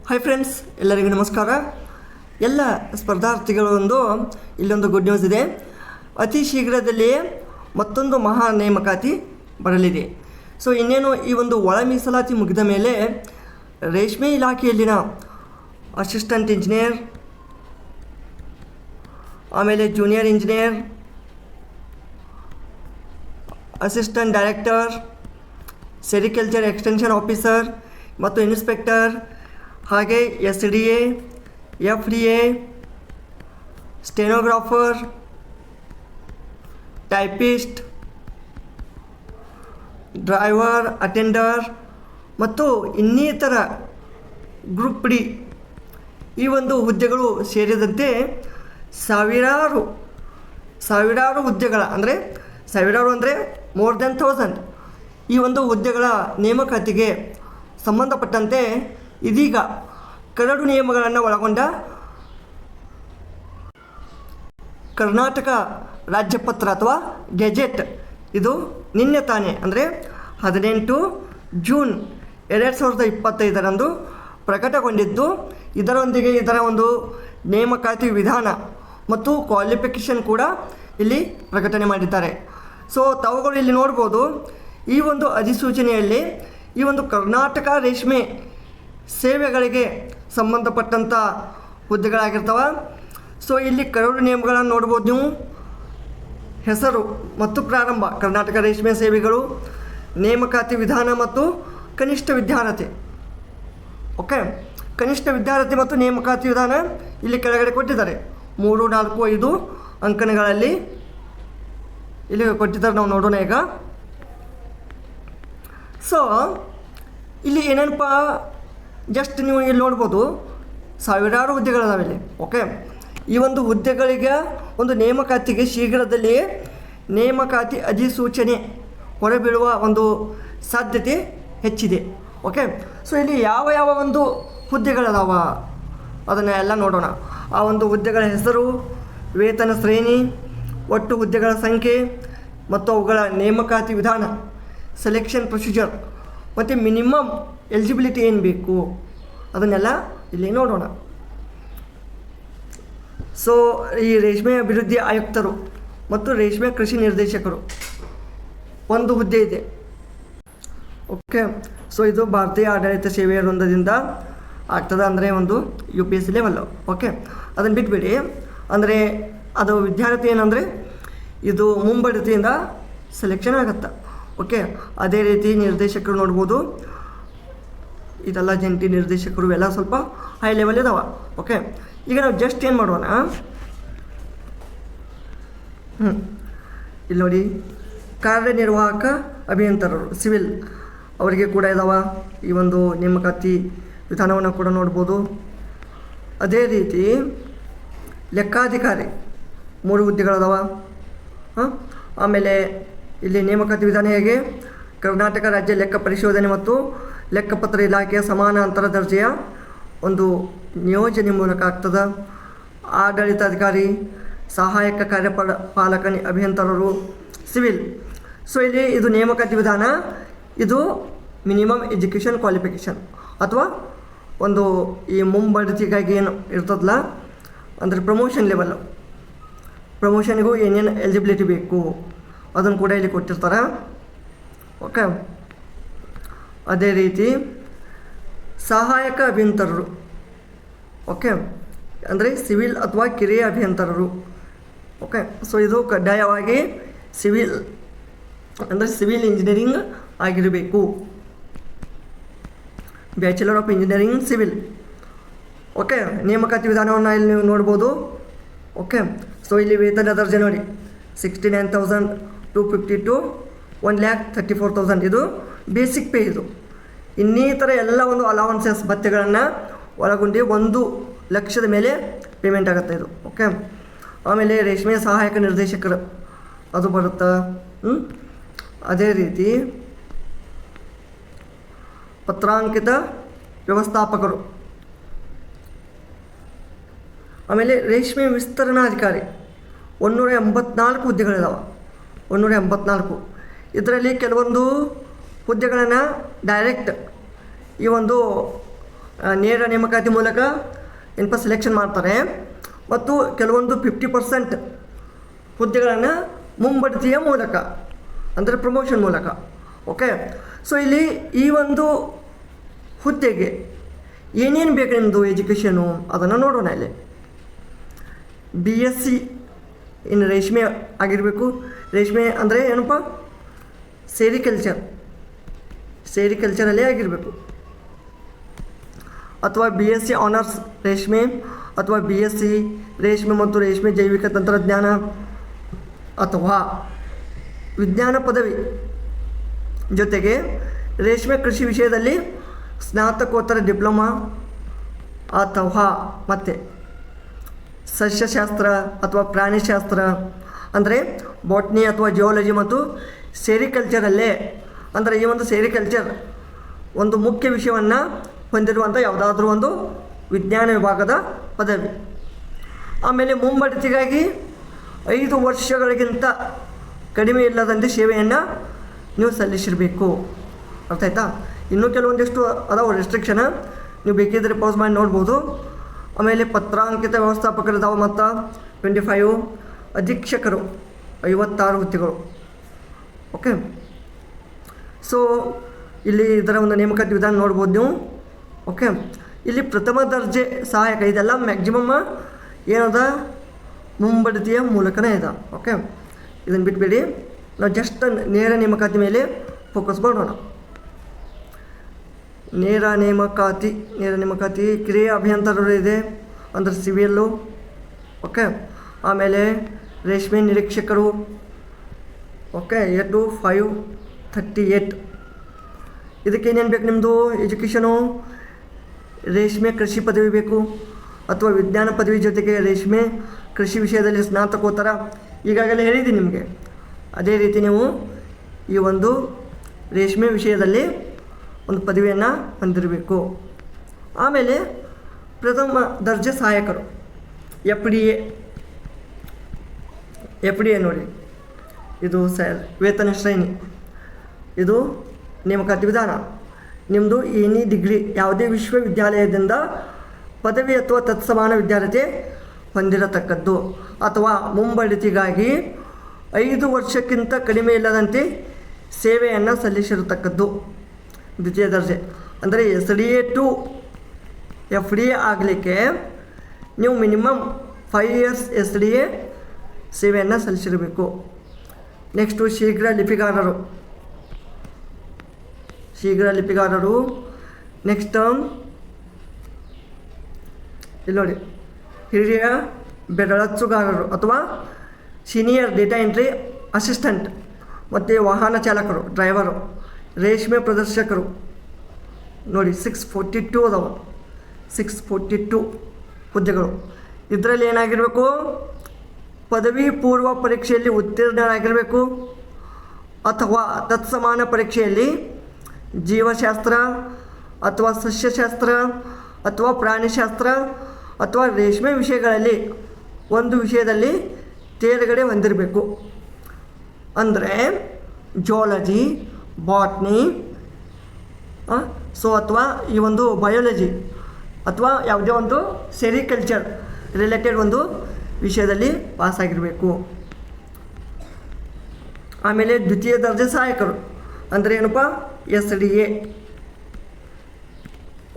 Hi friends, ಎಲ್ಲರಿಗೂ ನಮಸ್ಕಾರ. ಎಲ್ಲ ಸ್ಪರ್ಧಾರ್ಥಿಗಳೊಂದು ಇಲ್ಲೊಂದು ಗುಡ್ ನ್ಯೂಸ್ ಇದೆ. ಅತಿ ಶೀಘ್ರದಲ್ಲಿಯೇ ಮತ್ತೊಂದು ಮಹಾ ನೇಮಕಾತಿ ಬರಲಿದೆ. ಸೊ ಇನ್ನೇನು ಈ ಒಂದು ಒಳ ಮೀಸಲಾತಿ ಮುಗಿದ ಮೇಲೆ ರೇಷ್ಮೆ ಇಲಾಖೆಯಲ್ಲಿನ ಅಸಿಸ್ಟೆಂಟ್ ಇಂಜಿನಿಯರ್, ಆಮೇಲೆ junior engineer, assistant director, sericulture extension officer ಮತ್ತು ಇನ್ಸ್ಪೆಕ್ಟರ್, ಹಾಗೆ SDA, FDA, stenographer, typist, driver, attender ಮತ್ತು ಇನ್ನಿತರ ಗ್ರೂಪ್ ಡಿ ಈ ಒಂದು ಹುದ್ದೆಗಳು ಸೇರಿದಂತೆ ಸಾವಿರಾರು ಹುದ್ದೆಗಳ ಸಾವಿರಾರು ಅಂದರೆ ಮೋರ್ ದೆನ್ 1000 ಈ ಒಂದು ಹುದ್ದೆಗಳ ನೇಮಕಾತಿಗೆ ಸಂಬಂಧಪಟ್ಟಂತೆ ಇದೀಗ ಕರಡು ನಿಯಮಗಳನ್ನು ಒಳಗೊಂಡ ಕರ್ನಾಟಕ ರಾಜ್ಯಪತ್ರ ಅಥವಾ ಗೆಜೆಟ್ ಇದು ನಿನ್ನೆ ತಾನೇ ಅಂದರೆ 18 ಜೂನ್ 2025 ಪ್ರಕಟಗೊಂಡಿದ್ದು, ಇದರೊಂದಿಗೆ ಇದರ ಒಂದು ನೇಮಕಾತಿ ವಿಧಾನ ಮತ್ತು ಕ್ವಾಲಿಫಿಕೇಷನ್ ಕೂಡ ಇಲ್ಲಿ ಪ್ರಕಟಣೆ ಮಾಡಿದ್ದಾರೆ. ಸೊ ತಾವುಗಳು ಇಲ್ಲಿ ನೋಡ್ಬೋದು, ಈ ಒಂದು ಅಧಿಸೂಚನೆಯಲ್ಲಿ ಈ ಒಂದು ಕರ್ನಾಟಕ ರೇಷ್ಮೆ ಸೇವೆಗಳಿಗೆ ಸಂಬಂಧಪಟ್ಟಂಥ ಹುದ್ದೆಗಳಾಗಿರ್ತವೆ. ಸೊ ಇಲ್ಲಿ ಕರಡು ನಿಯಮಗಳನ್ನು ನೋಡ್ಬೋದು ನೀವು. ಹೆಸರು ಮತ್ತು ಪ್ರಾರಂಭ ಕರ್ನಾಟಕ ರೇಷ್ಮೆ ಸೇವೆಗಳು, ನೇಮಕಾತಿ ವಿಧಾನ ಮತ್ತು ಕನಿಷ್ಠ ವಿದ್ಯಾರ್ಹತೆ. ಓಕೆ, ಕನಿಷ್ಠ ವಿದ್ಯಾರ್ಹತೆ ಮತ್ತು ನೇಮಕಾತಿ ವಿಧಾನ ಇಲ್ಲಿ ಕೆಳಗಡೆ ಕೊಟ್ಟಿದ್ದಾರೆ. 3, 4, 5 ಅಂಕಣಗಳಲ್ಲಿ ಇಲ್ಲಿ ಕೊಟ್ಟಿದ್ದಾರೆ. ನಾವು ನೋಡೋಣ ಈಗ. ಸೊ ಇಲ್ಲಿ ಏನೇನಪ್ಪ, ಜಸ್ಟ್ ನೀವು ಇಲ್ಲಿ ನೋಡ್ಬೋದು, ಸಾವಿರಾರು ಹುದ್ದೆಗಳಿದಾವೆ ಇಲ್ಲಿ. ಓಕೆ, ಈ ಒಂದು ಹುದ್ದೆಗಳಿಗೆ ಒಂದು ನೇಮಕಾತಿಗೆ ಶೀಘ್ರದಲ್ಲಿಯೇ ನೇಮಕಾತಿ ಅಧಿಸೂಚನೆ ಹೊರಬೀಳುವ ಒಂದು ಸಾಧ್ಯತೆ ಹೆಚ್ಚಿದೆ. ಓಕೆ, ಸೊ ಇಲ್ಲಿ ಯಾವ ಒಂದು ಹುದ್ದೆಗಳದಾವ ಅದನ್ನು ಎಲ್ಲ ನೋಡೋಣ. ಆ ಒಂದು ಹುದ್ದೆಗಳ ಹೆಸರು, ವೇತನ ಶ್ರೇಣಿ, ಒಟ್ಟು ಹುದ್ದೆಗಳ ಸಂಖ್ಯೆ ಮತ್ತು ಅವುಗಳ ನೇಮಕಾತಿ ವಿಧಾನ, ಸೆಲೆಕ್ಷನ್ ಪ್ರೊಸೀಜರ್ ಮತ್ತು ಮಿನಿಮಮ್ ಎಲಿಜಿಬಿಲಿಟಿ ಏನು ಬೇಕು ಅದನ್ನೆಲ್ಲ ಇಲ್ಲಿ ನೋಡೋಣ. ಸೊ ಈ ರೇಷ್ಮೆ ಅಭಿವೃದ್ಧಿ ಆಯುಕ್ತರು ಮತ್ತು ರೇಷ್ಮೆ ಕೃಷಿ ನಿರ್ದೇಶಕರು ಒಂದು ಹುದ್ದೆ ಇದೆ. ಓಕೆ, ಸೊ ಇದು ಭಾರತೀಯ ಆಡಳಿತ ಸೇವೆಯ ವೃಂದದಿಂದ ಆಗ್ತದೆ, ಅಂದರೆ ಒಂದು UPSC ಲೆವೆಲ್ಲು. ಓಕೆ, ಅದನ್ನು ಬಿಟ್ಬಿಡಿ. ಅಂದರೆ ಅದು ವಿದ್ಯಾರ್ಥಿ ಏನಂದರೆ ಇದು ಮುಂಬಡ್ತಿಯಿಂದ ಸೆಲೆಕ್ಷನ್ ಆಗುತ್ತೆ. ಓಕೆ, ಅದೇ ರೀತಿ ನಿರ್ದೇಶಕರು ನೋಡ್ಬೋದು, ಇದೆಲ್ಲ ಜಂಟಿ ನಿರ್ದೇಶಕರು ಎಲ್ಲ ಸ್ವಲ್ಪ ಹೈ ಲೆವೆಲ್ ಇದಾವೆ. ಓಕೆ, ಈಗ ನಾವು ಜಸ್ಟ್ ಏನು ಮಾಡೋಣ, ಇಲ್ಲಿ ನೋಡಿ, ಕಾರ್ಯನಿರ್ವಾಹಕ ಅಭಿಯಂತರರು ಸಿವಿಲ್ ಅವರಿಗೆ ಕೂಡ ಇದಾವೆ. ಈ ಒಂದು ನೇಮಕಾತಿ ವಿಧಾನವನ್ನು ಕೂಡ ನೋಡ್ಬೋದು. ಅದೇ ರೀತಿ ಲೆಕ್ಕಾಧಿಕಾರಿ 3 ಹುದ್ದೆಗಳದಾವ. ಆಮೇಲೆ ಇಲ್ಲಿ ನೇಮಕಾತಿ ವಿಧಾನ ಹೇಗೆ, ಕರ್ನಾಟಕ ರಾಜ್ಯ ಲೆಕ್ಕ ಪರಿಶೋಧನೆ ಮತ್ತು ಲೆಕ್ಕಪತ್ರ ಇಲಾಖೆಯ ಸಮಾನಾಂತರ ದರ್ಜೆಯ ಒಂದು ನಿಯೋಜನೆ ಮೂಲಕ ಆಗ್ತದೆ. ಆಡಳಿತಾಧಿಕಾರಿ, ಸಹಾಯಕ ಕಾರ್ಯಪಾಲಕ ಅಭಿಯಂತರರು ಸಿವಿಲ್. ಸೊ ಇಲ್ಲಿ ಇದು ನೇಮಕಾತಿ ವಿಧಾನ, ಇದು ಮಿನಿಮಮ್ ಎಜುಕೇಷನ್ ಕ್ವಾಲಿಫಿಕೇಷನ್ ಅಥವಾ ಒಂದು ಈ ಮುಂಬಡ್ತಿಗಾಗಿ ಏನು ಇರ್ತದಲ್ಲ, ಅಂದರೆ ಪ್ರಮೋಷನ್ ಲೆವೆಲ್ಲು, ಪ್ರಮೋಷನ್ಗೂ ಏನೇನು ಎಲಿಜಿಬಿಲಿಟಿ ಬೇಕು ಅದನ್ನು ಕೂಡ ಇಲ್ಲಿ ಕೊಟ್ಟಿರ್ತಾರೆ. ಓಕೆ, ಅದೇ ರೀತಿ ಸಹಾಯಕ ಅಭಿಯಂತರರು. ಓಕೆ, ಅಂದರೆ ಸಿವಿಲ್ ಅಥವಾ ಕಿರಿಯ ಅಭಿಯಂತರರು. ಓಕೆ, ಸೊ ಇದು ಕಡ್ಡಾಯವಾಗಿ ಸಿವಿಲ್ ಅಂದರೆ ಸಿವಿಲ್ ಇಂಜಿನಿಯರಿಂಗ್ ಆಗಿರಬೇಕು, bachelor of engineering civil. Okay, ನೇಮಕಾತಿ ವಿಧಾನವನ್ನು ಇಲ್ಲಿ ನೀವು ನೋಡ್ಬೋದು. ಓಕೆ, ಸೊ ಇಲ್ಲಿ ವೇತನ ದರ್ಜೆ ನೋಡಿ, 69,250 to 1,34,000 ಇದು ಬೇಸಿಕ್ ಪೇ. ಇದು ಇನ್ನಿತರ ಎಲ್ಲ ಒಂದು ಅಲವನ್ಸಸ್ ಭತ್ಯೆಗಳನ್ನು ಒಳಗೊಂಡು 1 ಲಕ್ಷದ ಮೇಲೆ ಪೇಮೆಂಟ್ ಆಗುತ್ತೆ ಇದು. ಓಕೆ, ಆಮೇಲೆ ರೇಷ್ಮೆ ಸಹಾಯಕ ನಿರ್ದೇಶಕರು ಅದು ಬರುತ್ತಾ. ಅದೇ ರೀತಿ ಪತ್ರಾಂಕಿತ ವ್ಯವಸ್ಥಾಪಕರು, ಆಮೇಲೆ ರೇಷ್ಮೆ ವಿಸ್ತರಣಾಧಿಕಾರಿ 184 ಹುದ್ದೆಗಳಿದಾವೆ. 184 ಇದರಲ್ಲಿ ಕೆಲವೊಂದು ಹುದ್ದೆಗಳನ್ನು ಡೈರೆಕ್ಟ್ ಈ ಒಂದು ನೇರ ನೇಮಕಾತಿ ಮೂಲಕ ಏನಪ್ಪ ಸೆಲೆಕ್ಷನ್ ಮಾಡ್ತಾರೆ, ಮತ್ತು ಕೆಲವೊಂದು 50% ಹುದ್ದೆಗಳನ್ನು ಮುಂಬಡ್ತಿಯ ಮೂಲಕ ಅಂದರೆ ಪ್ರಮೋಷನ್ ಮೂಲಕ. ಓಕೆ, ಸೊ ಇಲ್ಲಿ ಈ ಒಂದು ಹುದ್ದೆಗೆ ಏನೇನು ಬೇಕು ನಿಮ್ಮದು ಎಜುಕೇಷನು ಅದನ್ನು ನೋಡೋಣ. ಇಲ್ಲಿ BSc ಇನ್ ರೇಷ್ಮೆ ಆಗಿರಬೇಕು. ರೇಷ್ಮೆ ಅಂದರೆ ಏನಪ್ಪ, ಸೇರಿಕಲ್ಚರಲ್ಲೇ ಆಗಿರಬೇಕು, ಅಥವಾ BSc ಆನರ್ಸ್ ರೇಷ್ಮೆ, ಅಥವಾ BSc ರೇಷ್ಮೆ ಮತ್ತು ರೇಷ್ಮೆ ಜೈವಿಕ ತಂತ್ರಜ್ಞಾನ, ಅಥವಾ ವಿಜ್ಞಾನ ಪದವಿ ಜೊತೆಗೆ ರೇಷ್ಮೆ ಕೃಷಿ ವಿಷಯದಲ್ಲಿ ಸ್ನಾತಕೋತ್ತರ ಡಿಪ್ಲೊಮಾ, ಅಥವಾ ಮತ್ತು ಸಸ್ಯಶಾಸ್ತ್ರ ಅಥವಾ ಪ್ರಾಣಿಶಾಸ್ತ್ರ ಅಂದರೆ ಬಾಟ್ನಿ ಅಥವಾ ಜಿಯಾಲಜಿ ಮತ್ತು ಸೇರಿಕಲ್ಚರಲ್ಲೇ ಅಂದರೆ ಈ ಒಂದು ಸೇರಿಕಲ್ಚರ್ ಒಂದು ಮುಖ್ಯ ವಿಷಯವನ್ನು ಹೊಂದಿರುವಂಥ ಯಾವುದಾದ್ರೂ ಒಂದು ವಿಜ್ಞಾನ ವಿಭಾಗದ ಪದವಿ. ಆಮೇಲೆ ಮುಂಬಡ್ತಿಗಾಗಿ 5 ವರ್ಷಗಳಿಗಿಂತ ಕಡಿಮೆ ಇಲ್ಲದಂತೆ ಸೇವೆಯನ್ನು ನೀವು ಸಲ್ಲಿಸಿರಬೇಕು. ಅರ್ಥ ಆಯ್ತಾ? ಇನ್ನೂ ಕೆಲವೊಂದಿಷ್ಟು ಅದಾವ ರೆಸ್ಟ್ರಿಕ್ಷನ್, ನೀವು ಬೇಕಿದ್ದರೆ ಪಾಸ್ ಮಾಡಿ ನೋಡ್ಬೋದು. ಆಮೇಲೆ ಪತ್ರಾಂಕಿತ ವ್ಯವಸ್ಥಾಪಕರಿದ್ದಾವೆ ಮತ್ತು 25, ಅಧೀಕ್ಷಕರು 56 ಹುದ್ದೆಗಳು. ಓಕೆ, ಸೊ ಇಲ್ಲಿ ಇದರ ಒಂದು ನೇಮಕಾತಿ ವಿಧಾನ ನೋಡ್ಬೋದು ನೀವು. ಓಕೆ, ಇಲ್ಲಿ ಪ್ರಥಮ ದರ್ಜೆ ಸಹಾಯಕ ಇದೆಲ್ಲ ಮ್ಯಾಕ್ಸಿಮಮ್ ಏನದ ಮುಂಬಡ್ತಿಯ ಮೂಲಕನೇ ಇದೆ. ಓಕೆ, ಇದನ್ನು ಬಿಟ್ಬಿಡಿ, ನಾವು ಜಸ್ಟ್ ನೇರ ನೇಮಕಾತಿ ಮೇಲೆ ಫೋಕಸ್ ಮಾಡೋಣ. ನೇರ ನೇಮಕಾತಿ ಕ್ರಿಯಾ ಅಭಿಯಂತರರು ಇದೆ ಅಂದರೆ ಸಿವಿಲ್ಲು. ಓಕೆ, ಆಮೇಲೆ ರೇಷ್ಮೆ ನಿರೀಕ್ಷಕರು. ಓಕೆ, 8-5-38. ಇದಕ್ಕೇನೇನು ಬೇಕು ನಿಮ್ಮದು ಎಜುಕೇಷನು? ರೇಷ್ಮೆ ಕೃಷಿ ಪದವಿ ಬೇಕು, ಅಥವಾ ವಿಜ್ಞಾನ ಪದವಿ ಜೊತೆಗೆ ರೇಷ್ಮೆ ಕೃಷಿ ವಿಷಯದಲ್ಲಿ ಸ್ನಾತಕೋತ್ತರ. ಈಗಾಗಲೇ ಹೇಳಿದ್ದೀನಿ ನಿಮಗೆ. ಅದೇ ರೀತಿ ನೀವು ಈ ಒಂದು ರೇಷ್ಮೆ ವಿಷಯದಲ್ಲಿ ಒಂದು ಪದವಿಯನ್ನು ಹೊಂದಿರಬೇಕು. ಆಮೇಲೆ ಪ್ರಥಮ ದರ್ಜೆ ಸಹಾಯಕರು FDA ನೋಡಿ, ಇದು ವೇತನ ಶ್ರೇಣಿ, ಇದು ನೇಮಕಾತಿ ವಿಧಾನ. ನಿಮ್ಮದು ಎನಿ ಡಿಗ್ರಿ ಯಾವುದೇ ವಿಶ್ವವಿದ್ಯಾಲಯದಿಂದ ಪದವಿ ಅಥವಾ ತತ್ಸಮಾನ ವಿದ್ಯಾರ್ಹತೆ ಹೊಂದಿರತಕ್ಕದ್ದು, ಅಥವಾ ಮುಂಬಡ್ತಿಗಾಗಿ 5 ವರ್ಷಕ್ಕಿಂತ ಕಡಿಮೆ ಇಲ್ಲದಂತೆ ಸೇವೆಯನ್ನು ಸಲ್ಲಿಸಿರತಕ್ಕದ್ದು. ದ್ವಿತೀಯ ದರ್ಜೆ ಅಂದರೆ SDA ಟು FDA ಆಗಲಿಕ್ಕೆ ನೀವು ಮಿನಿಮಮ್ 5 years SDA ಸೇವೆಯನ್ನು ಸಲ್ಲಿಸಿರಬೇಕು. ನೆಕ್ಸ್ಟು ಶೀಘ್ರ ಲಿಪಿಗಾರರು. ನೆಕ್ಸ್ಟ್ ಇಲ್ಲಿ ನೋಡಿ, ಹಿರಿಯ ಬೆರಳಚ್ಚುಗಾರರು ಅಥವಾ ಸೀನಿಯರ್ ಡೇಟಾ ಎಂಟ್ರಿ ಅಸಿಸ್ಟೆಂಟ್, ಮತ್ತು ವಾಹನ ಚಾಲಕರು, ಡ್ರೈವರು, ರೇಷ್ಮೆ ಪ್ರದರ್ಶಕರು ನೋಡಿ 642 ಅದಾವ. 642 ಹುದ್ದೆಗಳು. ಇದರಲ್ಲಿ ಏನಾಗಿರಬೇಕು? ಪದವಿ ಪೂರ್ವ ಪರೀಕ್ಷೆಯಲ್ಲಿ ಉತ್ತೀರ್ಣರಾಗಿರಬೇಕು, ಅಥವಾ ತತ್ಸಮಾನ ಪರೀಕ್ಷೆಯಲ್ಲಿ ಜೀವಶಾಸ್ತ್ರ ಅಥವಾ ಸಸ್ಯಶಾಸ್ತ್ರ ಅಥವಾ ಪ್ರಾಣಿಶಾಸ್ತ್ರ ಅಥವಾ ರೇಷ್ಮೆ ವಿಷಯಗಳಲ್ಲಿ ಒಂದು ವಿಷಯದಲ್ಲಿ ತೇರ್ಗಡೆ ಹೊಂದಿರಬೇಕು. ಅಂದರೆ ಜಿಯಾಲಜಿ, ಬಾಟ್ನಿ, ಸೊ ಅಥವಾ ಈ ಒಂದು ಬಯೋಲಜಿ ಅಥವಾ ಯಾವುದೇ ಒಂದು ಸೆರಿಕಲ್ಚರ್ ರಿಲೇಟೆಡ್ ಒಂದು ವಿಷಯದಲ್ಲಿ ಪಾಸಾಗಿರಬೇಕು. ಆಮೇಲೆ ದ್ವಿತೀಯ ದರ್ಜೆ ಸಹಾಯಕರು ಅಂದರೆ ಏನಪ್ಪ? SDA.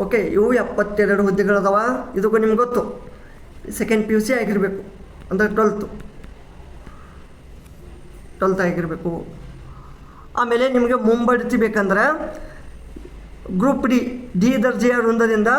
ಓಕೆ, ಇವು 72 ಹುದ್ದೆಗಳದಾವ. ಇದಕ್ಕೂ ನಿಮ್ಗೆ ಗೊತ್ತು, ಸೆಕೆಂಡ್ PUC ಆಗಿರಬೇಕು, ಅಂದರೆ 12th ಆಗಿರಬೇಕು. ಆಮೇಲೆ ನಿಮಗೆ ಮುಂಬಡ್ತಿ ಬೇಕಂದ್ರೆ ಗ್ರೂಪ್ ಡಿ ದರ್ಜೆಯ ವೃಂದದಿಂದ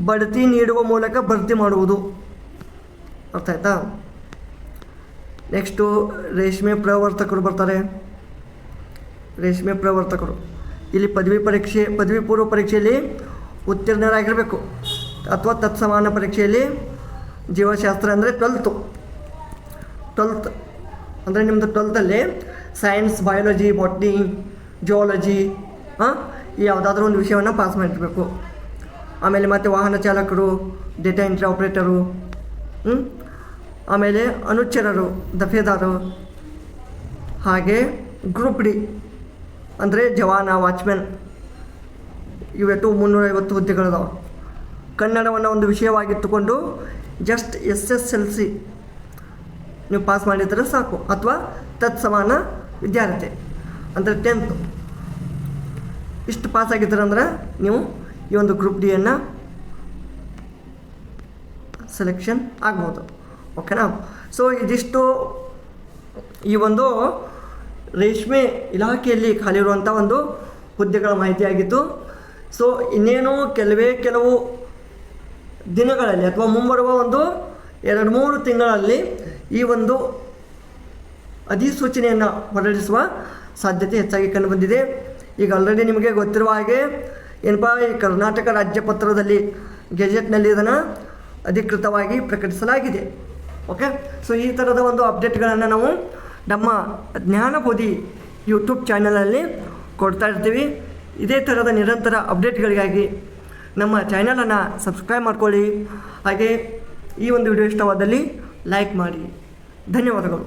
ಬಡ್ತಿ ನೀಡುವ ಮೂಲಕ ಭರ್ತಿ ಮಾಡುವುದು. ಅರ್ಥ ಆಯ್ತಾ? ನೆಕ್ಸ್ಟು ರೇಷ್ಮೆ ಪ್ರವರ್ತಕರು ಬರ್ತಾರೆ. ಇಲ್ಲಿ ಪದವಿ ಪೂರ್ವ ಪರೀಕ್ಷೆಯಲ್ಲಿ ಉತ್ತೀರ್ಣರಾಗಿರಬೇಕು, ಅಥವಾ ತತ್ಸಮಾನ ಪರೀಕ್ಷೆಯಲ್ಲಿ ಜೀವಶಾಸ್ತ್ರ ಅಂದರೆ 12th ಅಂದರೆ ನಿಮ್ಮದು 12th science, biology, botany, geology ಈ ಯಾವುದಾದ್ರೂ ಒಂದು ವಿಷಯವನ್ನು ಪಾಸ್ ಮಾಡಿರಬೇಕು. ಆಮೇಲೆ ಮತ್ತು ವಾಹನ ಚಾಲಕರು, ಡೇಟಾ ಎಂಟ್ರಿ ಆಪ್ರೇಟರು, ಆಮೇಲೆ ಅನುಚರರು, ದಫೇದಾರು. ಹಾಗೆ ಗ್ರೂಪ್ ಡಿ ಅಂದರೆ ಜವಾನ, ವಾಚ್ಮೆನ್, ಇವೆಟ್ಟು 350 ಹುದ್ದೆಗಳಿದಾವೆ. ಕನ್ನಡವನ್ನು ಒಂದು ವಿಷಯವಾಗಿಟ್ಟುಕೊಂಡು ಜಸ್ಟ್ SSLC ನೀವು ಪಾಸ್ ಮಾಡಿದರೆ ಸಾಕು, ಅಥವಾ ತತ್ಸಮಾನ ವಿದ್ಯಾರ್ಥಿ ಅಂದರೆ 10th ಇಷ್ಟು ಪಾಸ್ ಆಗಿದ್ದೀರ ಅಂದ್ರೆ ನೀವು ಈ ಒಂದು ಗ್ರೂಪ್ ಡಿಯನ್ನು ಸೆಲೆಕ್ಷನ್ ಆಗ್ಬೋದು. ಓಕೆನಾ? ಸೊ ಇದಿಷ್ಟು ಈ ಒಂದು ರೇಷ್ಮೆ ಇಲಾಖೆಯಲ್ಲಿ ಖಾಲಿ ಇರುವಂಥ ಒಂದು ಹುದ್ದೆಗಳ ಮಾಹಿತಿಯಾಗಿತ್ತು. ಸೊ ಇನ್ನೇನು ಕೆಲವು ದಿನಗಳಲ್ಲಿ ಅಥವಾ ಮುಂಬರುವ ಒಂದು 2-3 ತಿಂಗಳಲ್ಲಿ ಈ ಒಂದು ಅಧಿಸೂಚನೆಯನ್ನು ಹೊರಡಿಸುವ ಸಾಧ್ಯತೆ ಹೆಚ್ಚಾಗಿ ಕಂಡುಬಂದಿದೆ. ಈಗ ಆಲ್ರೆಡಿ ನಿಮಗೆ ಗೊತ್ತಿರುವ ಹಾಗೆ ಏನಪ್ಪ, ಈ ಕರ್ನಾಟಕ ರಾಜ್ಯ ಪತ್ರದಲ್ಲಿ ಗೆಜೆಟ್ನಲ್ಲಿ ಇದನ್ನು ಅಧಿಕೃತವಾಗಿ ಪ್ರಕಟಿಸಲಾಗಿದೆ. ಓಕೆ, ಸೊ ಈ ಥರದ ಒಂದು ಅಪ್ಡೇಟ್ಗಳನ್ನು ನಾವು ನಮ್ಮ ಜ್ಞಾನಬೋಧಿ ಯೂಟ್ಯೂಬ್ ಚಾನಲಲ್ಲಿ ಕೊಡ್ತಾ ಇರ್ತೀವಿ. ಇದೇ ಥರದ ನಿರಂತರ ಅಪ್ಡೇಟ್ಗಳಿಗಾಗಿ ನಮ್ಮ ಚಾನಲನ್ನು ಸಬ್ಸ್ಕ್ರೈಬ್ ಮಾಡ್ಕೊಳ್ಳಿ. ಹಾಗೆ ಈ ಒಂದು ವಿಡಿಯೋ ಇಷ್ಟವಾದಲ್ಲಿ ಲೈಕ್ ಮಾಡಿ. ಧನ್ಯವಾದಗಳು.